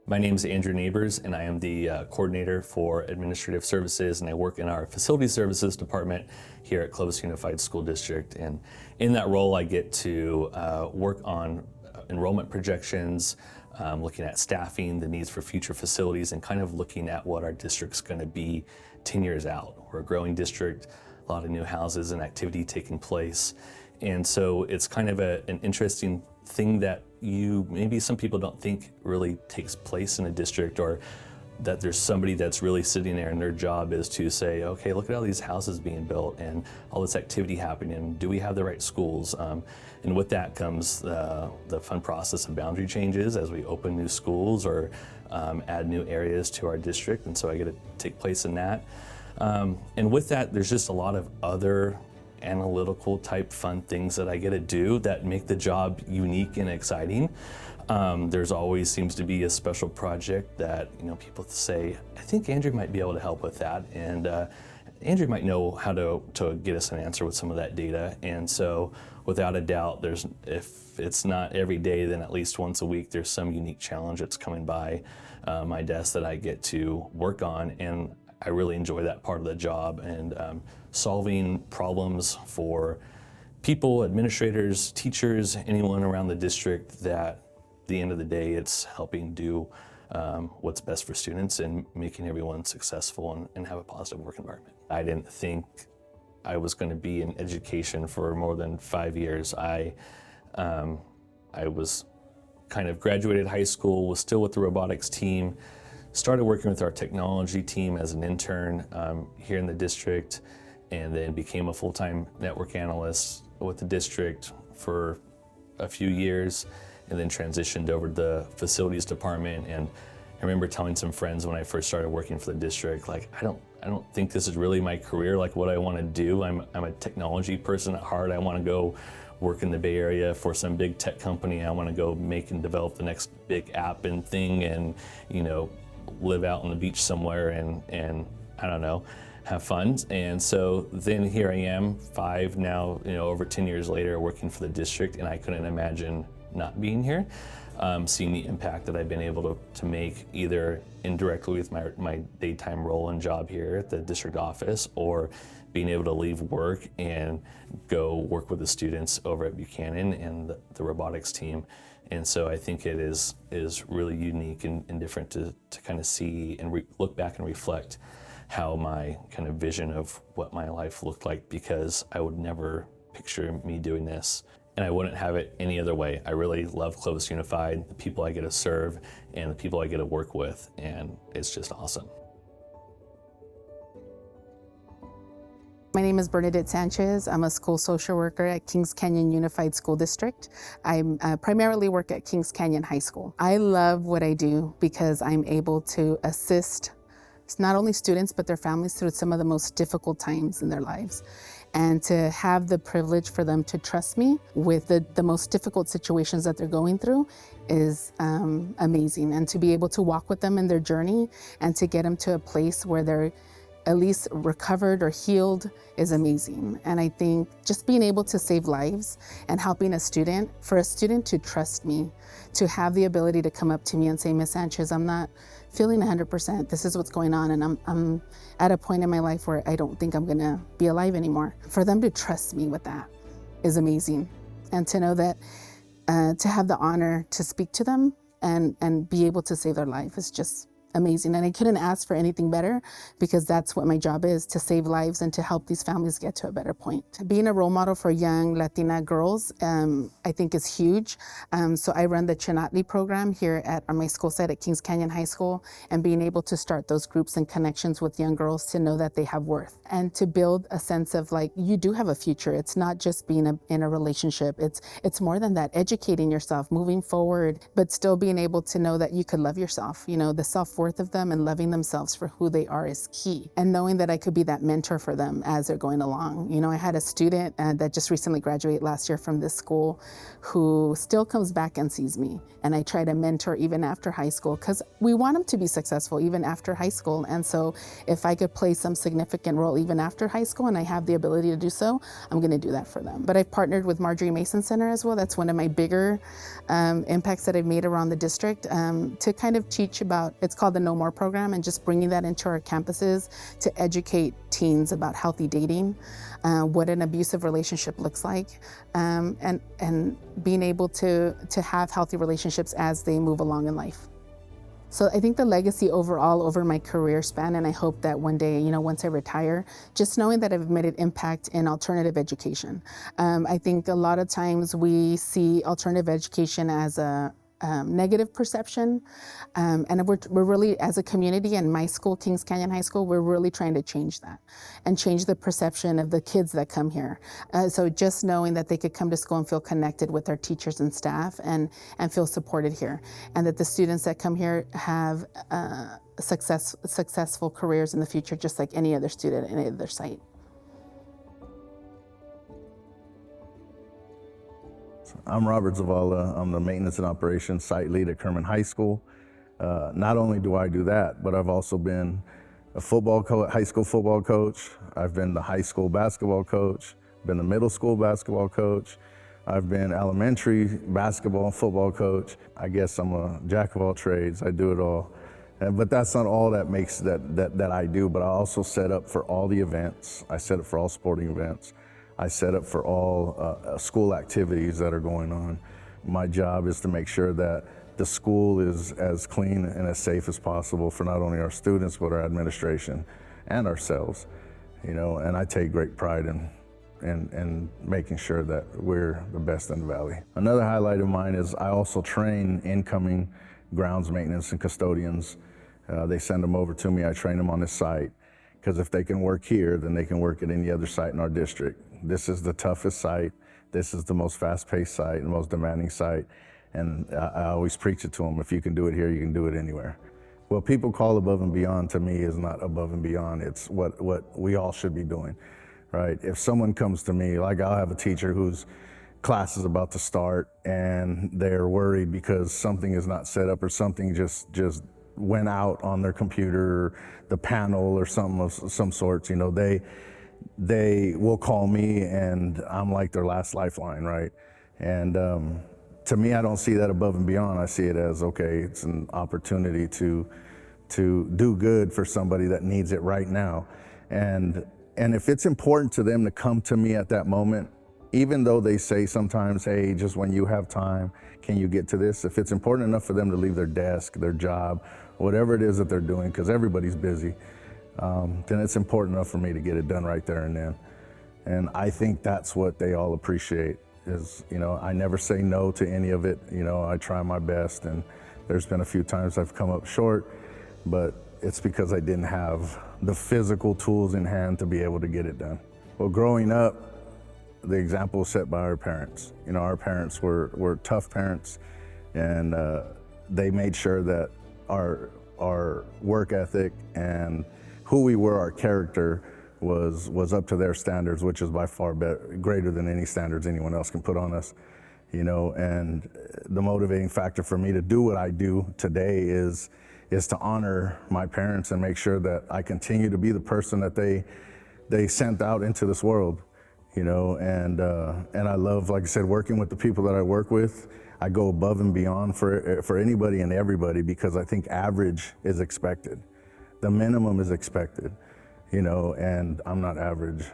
My name is Andrew Neighbors, and I am the coordinator for administrative services, and I work in our facility services department here at Clovis Unified School District. And in that role, I get to work on enrollment projections, looking at staffing, the needs for future facilities, and kind of looking at what our district's going to be 10 years out. We're a growing district, a lot of new houses and activity taking place. And so it's kind of an interesting thing that maybe some people don't think really takes place in a district, or that there's somebody that's really sitting there and their job is to say, okay, look at all these houses being built and all this activity happening. Do we have the right schools? And with that comes the fun process of boundary changes as we open new schools or add new areas to our district. And so I get to take place in that. And with that, there's just a lot of other analytical type fun things that I get to do that make the job unique and exciting. There's always seems to be a special project that people say, I think Andrew might be able to help with that, and Andrew might know how to get us an answer with some of that data. And so without a doubt, if it's not every day, then at least once a week there's some unique challenge that's coming by my desk that I get to work on, and I really enjoy that part of the job, and solving problems for people, administrators, teachers, anyone around the district, that at the end of the day it's helping do what's best for students and making everyone successful and have a positive work environment. I didn't think I was going to be in education for more than 5 years. I was kind of graduated high school, was still with the robotics team, started working with our technology team as an intern here in the district, and then became a full-time network analyst with the district for a few years, and then transitioned over to the facilities department. And I remember telling some friends when I first started working for the district, like, I don't think this is really my career, like what I want to do. I'm a technology person at heart. I want to go work in the Bay Area for some big tech company. I want to go make and develop the next big app and thing, and live out on the beach somewhere and I don't know, have fun. And so then here I am, over 10 years later, working for the district, and I couldn't imagine not being here, seeing the impact that I've been able to make, either indirectly with my daytime role and job here at the district office, or being able to leave work and go work with the students over at Buchanan and the robotics team. And so I think it is really unique and different to kind of see and look back and reflect how my kind of vision of what my life looked like, because I would never picture me doing this, and I wouldn't have it any other way. I really love Clovis Unified, the people I get to serve, and the people I get to work with, and it's just awesome. My name is Bernadette Sanchez. I'm a school social worker at Kings Canyon Unified School District. I primarily work at Kings Canyon High School. I love what I do because I'm able to assist not only students but their families through some of the most difficult times in their lives. And to have the privilege for them to trust me with the most difficult situations that they're going through is amazing. And to be able to walk with them in their journey and to get them to a place where they're at least recovered or healed is amazing. And I think just being able to save lives and helping for a student to trust me, to have the ability to come up to me and say, Miss Sanchez, I'm not feeling 100%. This is what's going on, and I'm at a point in my life where I don't think I'm gonna be alive anymore. For them to trust me with that is amazing. And to know that, to have the honor to speak to them and be able to save their life is just amazing. And I couldn't ask for anything better, because that's what my job is, to save lives and to help these families get to a better point. Being a role model for young Latina girls, I think is huge. So I run the Chinatli program here at my school site at Kings Canyon High School, and being able to start those groups and connections with young girls to know that they have worth, and to build a sense of like, you do have a future. It's not just being in a relationship. It's more than that, educating yourself, moving forward, but still being able to know that you could love yourself. The self-worth self-worth of them and loving themselves for who they are is key. And knowing that I could be that mentor for them as they're going along. You know, I had a student that just recently graduated last year from this school who still comes back and sees me. And I try to mentor even after high school because we want them to be successful even after high school. And so if I could play some significant role even after high school and I have the ability to do so, I'm going to do that for them. But I've partnered with Marjorie Mason Center as well. That's one of my bigger impacts that I've made around the district to kind of teach about, it's called the No More program, and just bringing that into our campuses to educate teens about healthy dating, what an abusive relationship looks like, and being able to have healthy relationships as they move along in life. So I think the legacy overall over my career span, and I hope that one day, you know, once I retire, just knowing that I've made an impact in alternative education. I think a lot of times we see alternative education as a negative perception, and we're really, as a community, and my school, Kings Canyon High School, we're really trying to change that and change the perception of the kids that come here. So just knowing that they could come to school and feel connected with their teachers and staff and feel supported here, and that the students that come here have successful careers in the future, just like any other student at any other site. I'm Robert Zavala. I'm the maintenance and operations site lead at Kerman High School. Not only do I do that, but I've also been a high school football coach. I've been the high school basketball coach, been the middle school basketball coach. I've been elementary basketball and football coach. I guess I'm a jack of all trades. I do it all. But that's not all that makes that I do, but I also set up for all the events. I set up for all sporting events. I set up for all school activities that are going on. My job is to make sure that the school is as clean and as safe as possible for not only our students, but our administration and ourselves. You know, and I take great pride in making sure that we're the best in the Valley. Another highlight of mine is I also train incoming grounds maintenance and custodians. They send them over to me, I train them on this site. Because if they can work here, then they can work at any other site in our district. This is the toughest site. This is the most fast-paced site and most demanding site. And I always preach it to them. If you can do it here, you can do it anywhere. What people call above and beyond to me is not above and beyond. It's what we all should be doing, right? If someone comes to me, like I'll have a teacher whose class is about to start and they're worried because something is not set up or something just went out on their computer, the panel or something of some sorts, you know, they will call me and I'm like their last lifeline, right? And to me, I don't see that above and beyond. I see it as, okay, it's an opportunity to do good for somebody that needs it right now. And if it's important to them to come to me at that moment, even though they say sometimes, hey, just when you have time, can you get to this? If it's important enough for them to leave their desk, their job, whatever it is that they're doing, because everybody's busy, then it's important enough for me to get it done right there and then. And I think that's what they all appreciate is, you know, I never say no to any of it. You know, I try my best, and there's been a few times I've come up short, but it's because I didn't have the physical tools in hand to be able to get it done. Well, growing up, the example was set by our parents. You know, our parents were tough parents, and they made sure that our work ethic and who we were, our character, was up to their standards, which is by far greater than any standards anyone else can put on us. You know, and the motivating factor for me to do what I do today is to honor my parents and make sure that I continue to be the person that they sent out into this world. You know, and I love, like I said, working with the people that I work with. I go above and beyond for anybody and everybody because I think average is expected. The minimum is expected, you know, and I'm not average.